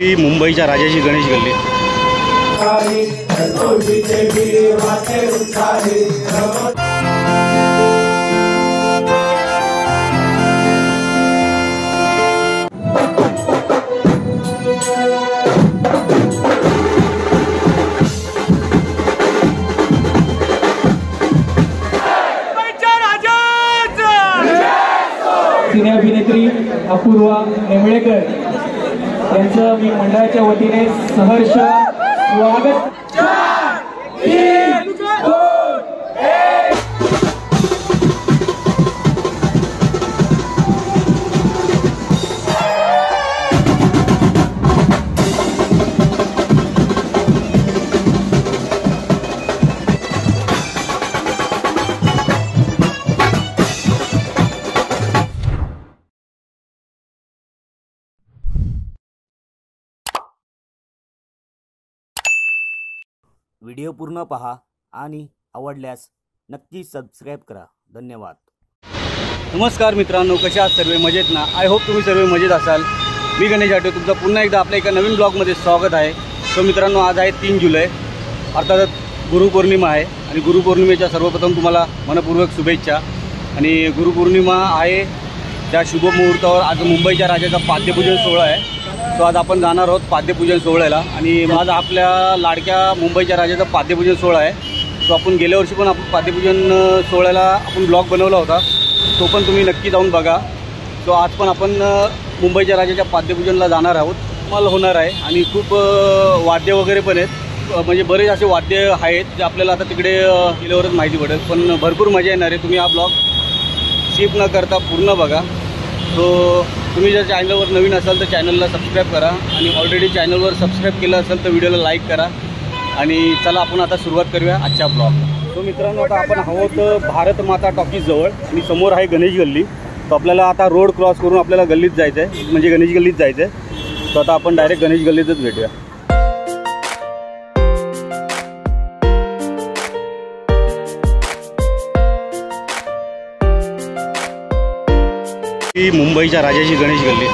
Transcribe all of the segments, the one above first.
ही मुंबईच्या राजाची गणेश गल्ली। सिने अभिनेत्री अपूर्वा नेमळेकर यांचं मी मंडळाच्या वतीने सहर्ष स्वागत। व्हिडिओ पूर्ण पहा आणि आवडल्यास नक्की सबस्क्राइब करा। धन्यवाद। नमस्कार मित्रांनो, कशा आहात सर्व? मजेत ना? आय होप तुम्ही सर्व मजेत असाल। मी गणेश आठवले तुमचं पुन्हा एकदा आपल्या एका नवीन ब्लॉगमध्ये स्वागत आहे। सो मित्रांनो, आज आहे 3 जुलै, अर्थात गुरुपौर्णिमा आहे आणि गुरुपौर्णिमेच्या सर्वप्रथम तुम्हाला मनपूर्वक शुभेच्छा। आणि गुरुपौर्णिमा आहे त्या शुभ मुहूर्तावर आज मुंबईच्या राजाचा पाद्यपूजन सोहळा आहे। तो आज आपण जाणार आहोत पाद्यपूजन सोहळ्याला। आणि आज आपल्या लाडक्या मुंबईच्या राजाचा पाद्यपूजन सोहळा आहे। तो आपण गेल्या वर्षी पण आपण पाद्यपूजन सोहळ्याला आपण ब्लॉग बनवला होता, तो पण तुम्ही नक्की जाऊन बघा। तो आज पण आपण मुंबईच्या राजाच्या पाद्यपूजनला जाणार आहोत, मला होणार आहे। आणि खूप वाद्य वगैरे पण आहेत, म्हणजे बरेच असे वाद्य आहेत जे आपल्याला आता तिकडे गेल्यावरच माहिती पडेल, पण भरपूर मजा येणार आहे। तुम्ही हा ब्लॉग स्किप न करता पूर्ण बघा। सो तुम्ही जर चॅनलवर नवीन असाल तर चॅनलला सबस्क्राईब करा, आणि ऑलरेडी चॅनलवर सबस्क्राईब केलं असेल तर व्हिडिओला लाईक करा। आणि चला आपण आता सुरुवात करूया आजच्या ब्लॉग। सो मित्रांनो, आता आपण आहोत भारत माता टॉकीज जवळ आणि समोर आहे गणेश गल्ली। तर आपल्याला आता रोड क्रॉस करून आपल्याला गल्लीत जायचं आहे, म्हणजे गणेश गल्लीत जायचं आहे। तर आता आपण डायरेक्ट गणेश गल्लीतच भेटूया। ही मुंबईच्या राजाची गणेश गल्ली।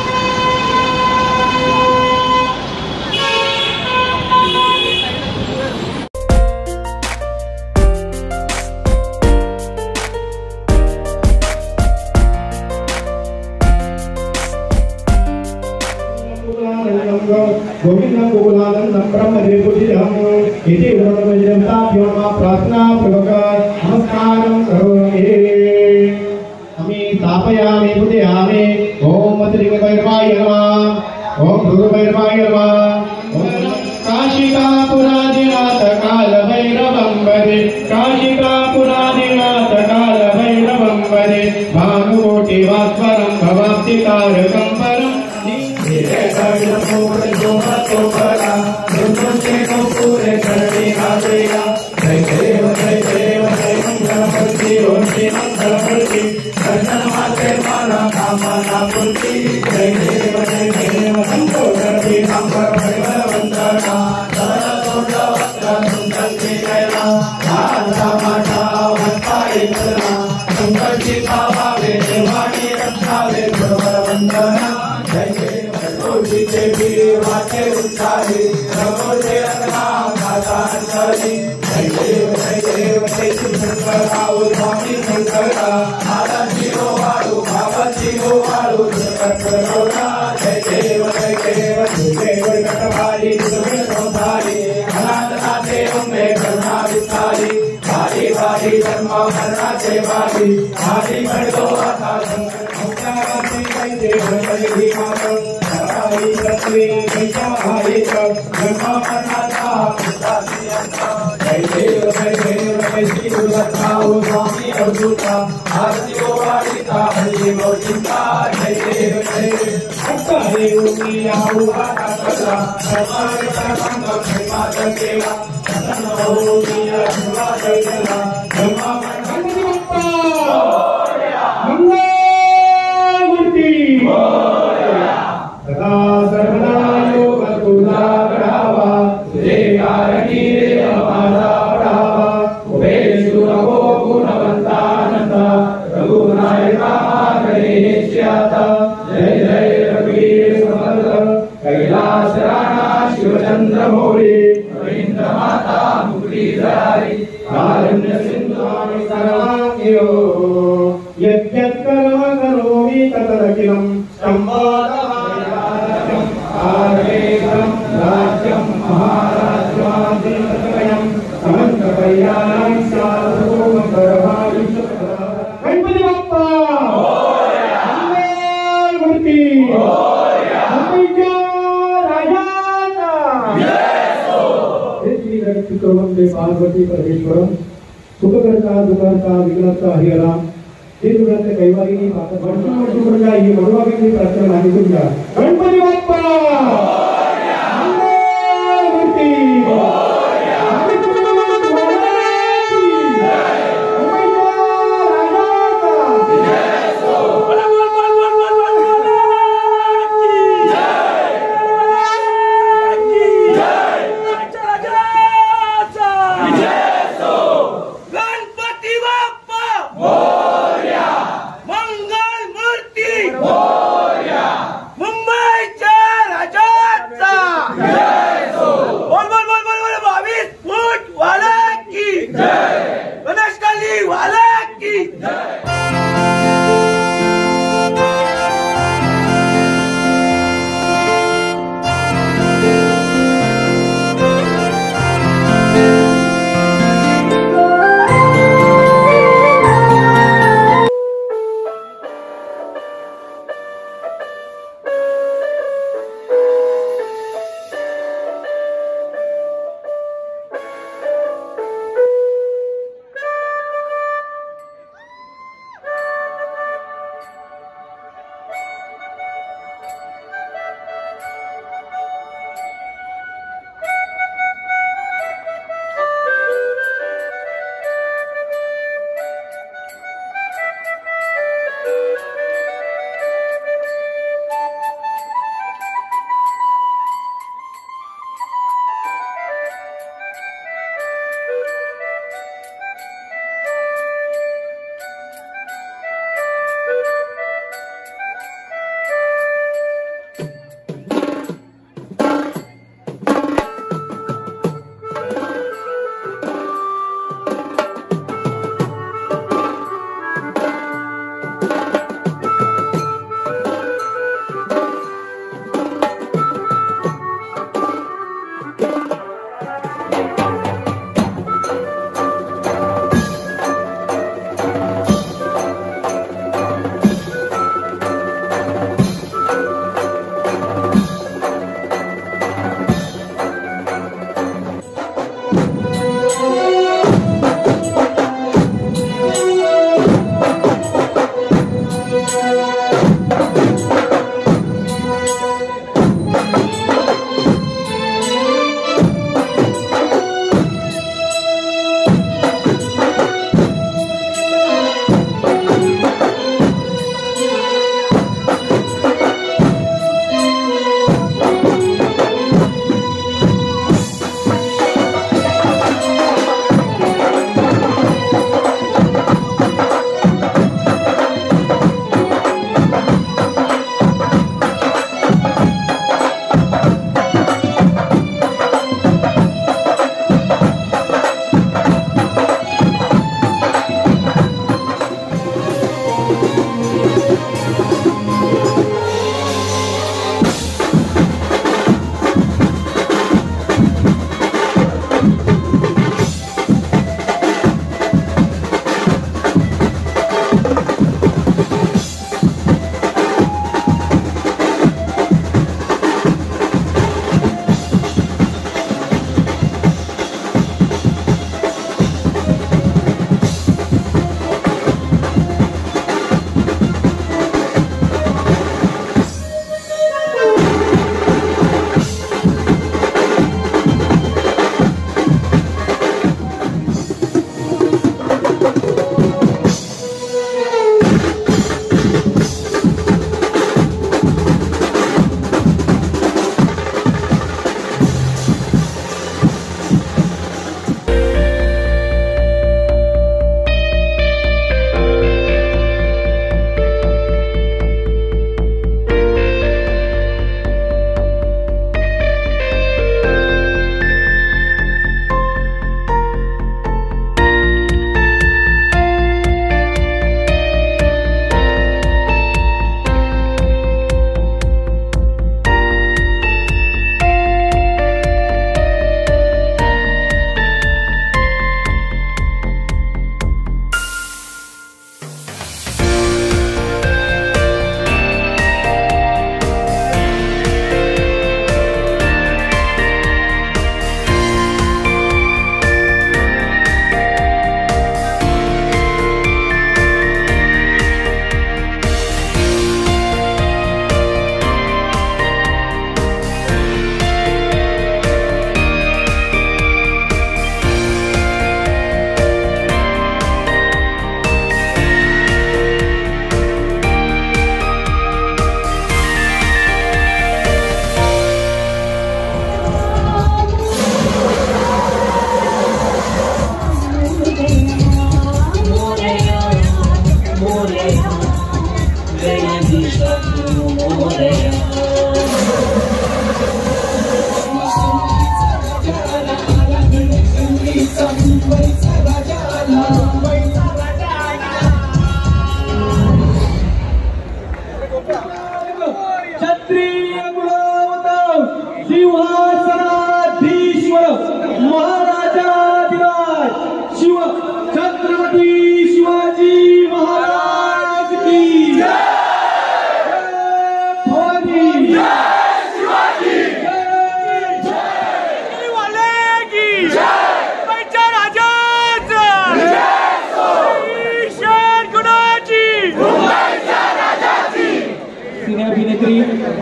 गोविंदं गोकुलानंदं ब्रह्मदेवपूजितं इति उदरमजन्ताभ्यो प्रार्थना पूर्वक नमस्कारं करोमि। स्थापयामि पूजयामि। ओम त्रिभैरवाय नमः, ओम गुरुभैरवाय नमः। ओम काशिकापुरादिनाथ कालभैरवं वदे, काशिकापुरादिनाथ कालभैरवं वदे, भानुकोटिवास्वरं भवाब्धिकारकं परं जय जय रघुवीर समर्थ कैलाश राणा शिवचंद्र मोरे रवींद्र माता मुक्ती जयारी कारुण्य सिंधू आणि सर्वांगिरो यद्यत् कर्म करोमि तदखिलं शम्भोदवायादं आरेकं राज्यं महाराष्ट्राधिपत्यं समन्तकल्याणं सार्वभौमपरमायुष्यं गणपती बाप्पा मोरया मूर्ती मोरया मुंबईच्या राजाचा जय गणपती करुणते पार्वती परमेश्वरम सुखकर्ता दुःखहर्ता विघ्नहर्ता हरिहरा हे दुर्गाचे कैवारी माता वर्षा ही मनोभावी प्रार्थना मागितून घ्या गणपती बाप्पा मोरया मूर्ती मोरया मुंबईचा राजा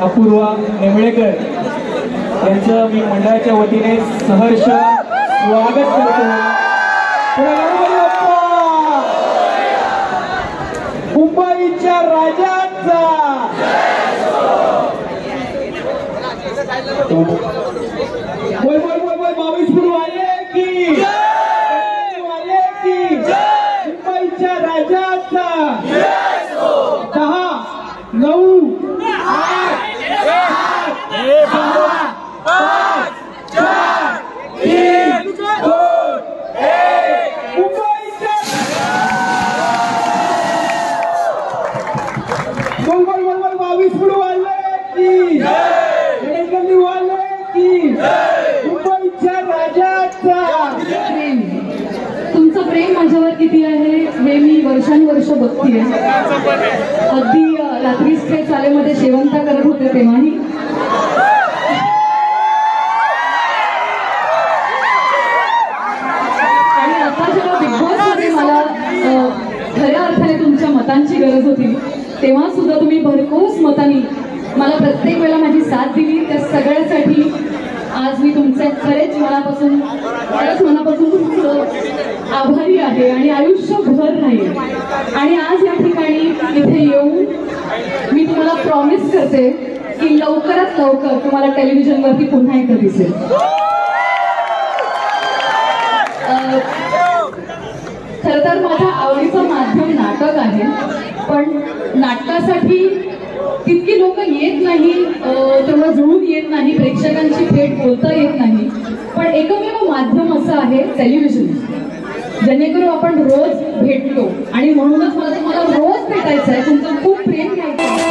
अपूर्वा नेमळेकर यांचं मी मंडळाच्या वतीने सहर्ष स्वागत करतो. मुंबईच्या राजांचा बोल बोल बोल बोल 22 वाले की मुंबईच्या राजांचा 10 9 8 7 5 4 3 2 1 मुंबईच्या बोल बोल बोल बोल 22 वाले की गणेशगल्ली वाले की मुंबईच्या राजाचा. तुमचं प्रेम माझ्यावर किती आहे हे मी वर्षानुवर्ष बघतीये. अगदी रात्रीच ते चालेमध्ये शेवंता करत होते तेव्हाही. आणि आता जेव्हा बिग बॉसमध्ये मला खऱ्या अर्थाने तुमच्या मतांची गरज होती तेव्हा सुद्धा तुम्ही भरघोस मतांनी मला प्रत्येक वेळेला माझी साथ दिली. त्या सगळ्यासाठी आज मी तुमचे खरेच मनापासून तुमचं आभारी आहे आणि आयुष्यभर राहील. आणि आज या ठिकाणी इथे येऊन मी तुम्हाला प्रॉमिस करते की लवकरात लवकर तुम्हाला टेलिव्हिजनवरती पुन्हा एकदा दिसेल. खरं तर माझ्या आवडीचं माध्यम नाटक आहे, पण नाटकासाठी तितकी लोक येत नाही, तेवढं जुळून येत नाही, प्रेक्षकांची भेट बोलता येत नाही. पण एकमेव माध्यम असं आहे टेलिव्हिजन, जेणेकरून आपण रोज भेटतो. आणि म्हणूनच मला तुम्हाला रोज भेटायचं आहे, तुमचं खूप प्रेम घ्यायचं आहे.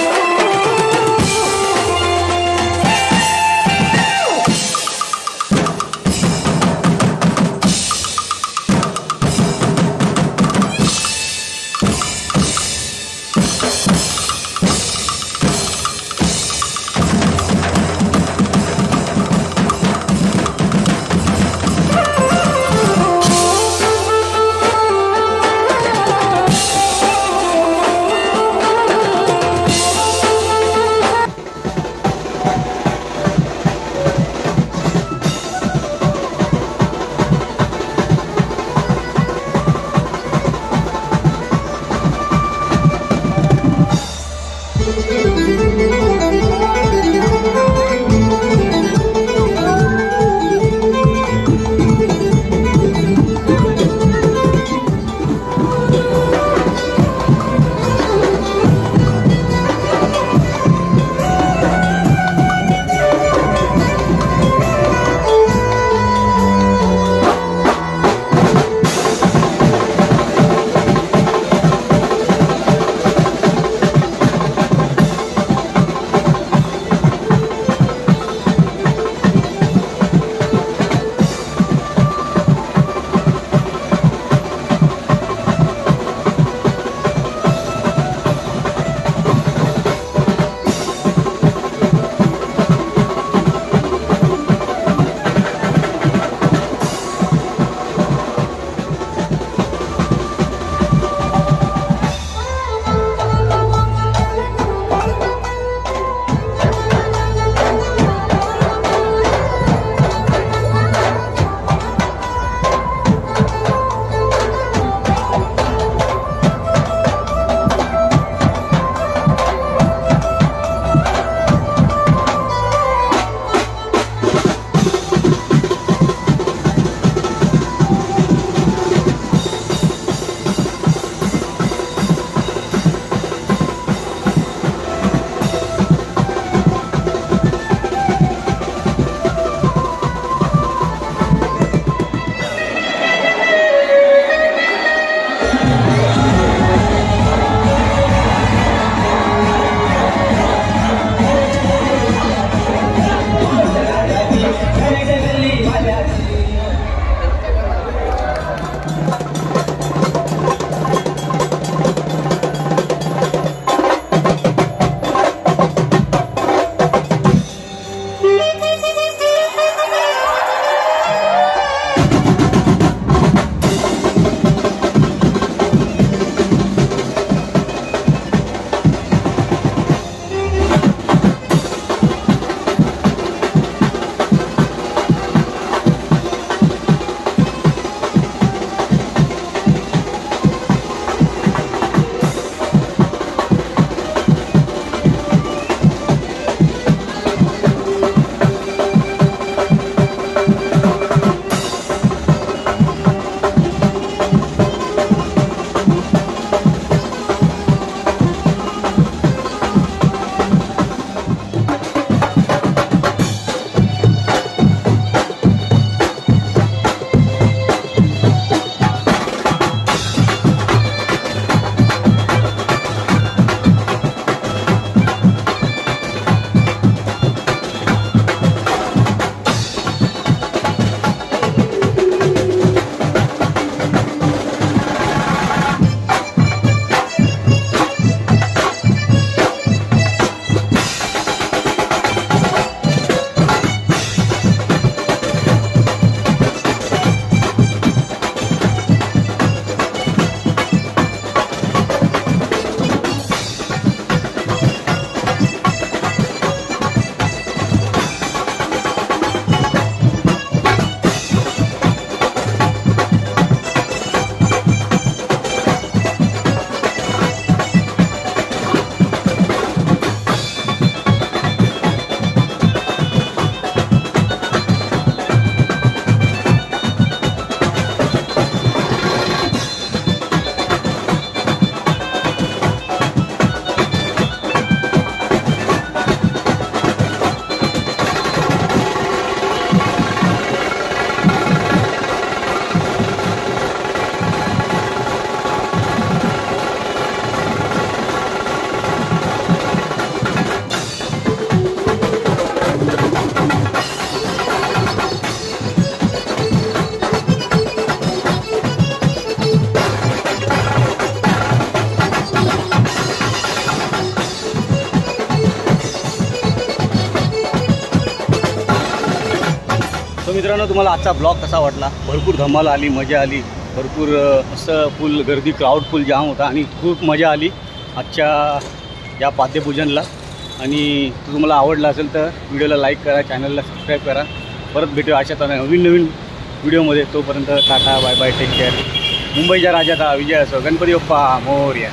सो मित्रांनो, तुम्हाला आजचा ब्लॉग कसा वाटला? भरपूर धमाल आली, मजा आली, भरपूर मस्त फुल गर्दी, क्राऊड फुल जाम होता आणि खूप मजा आली आजच्या या पाद्यपूजनला. आणि तुम्हाला आवडला असेल तर व्हिडिओला लाईक करा, चॅनलला सबस्क्राईब करा. परत भेटू अशाच नवीन व्हिडिओमध्ये. तोपर्यंत tata, bye bye, take care. मुंबईच्या राजाचा विजय असो. गणपती बाप्पा मोरया.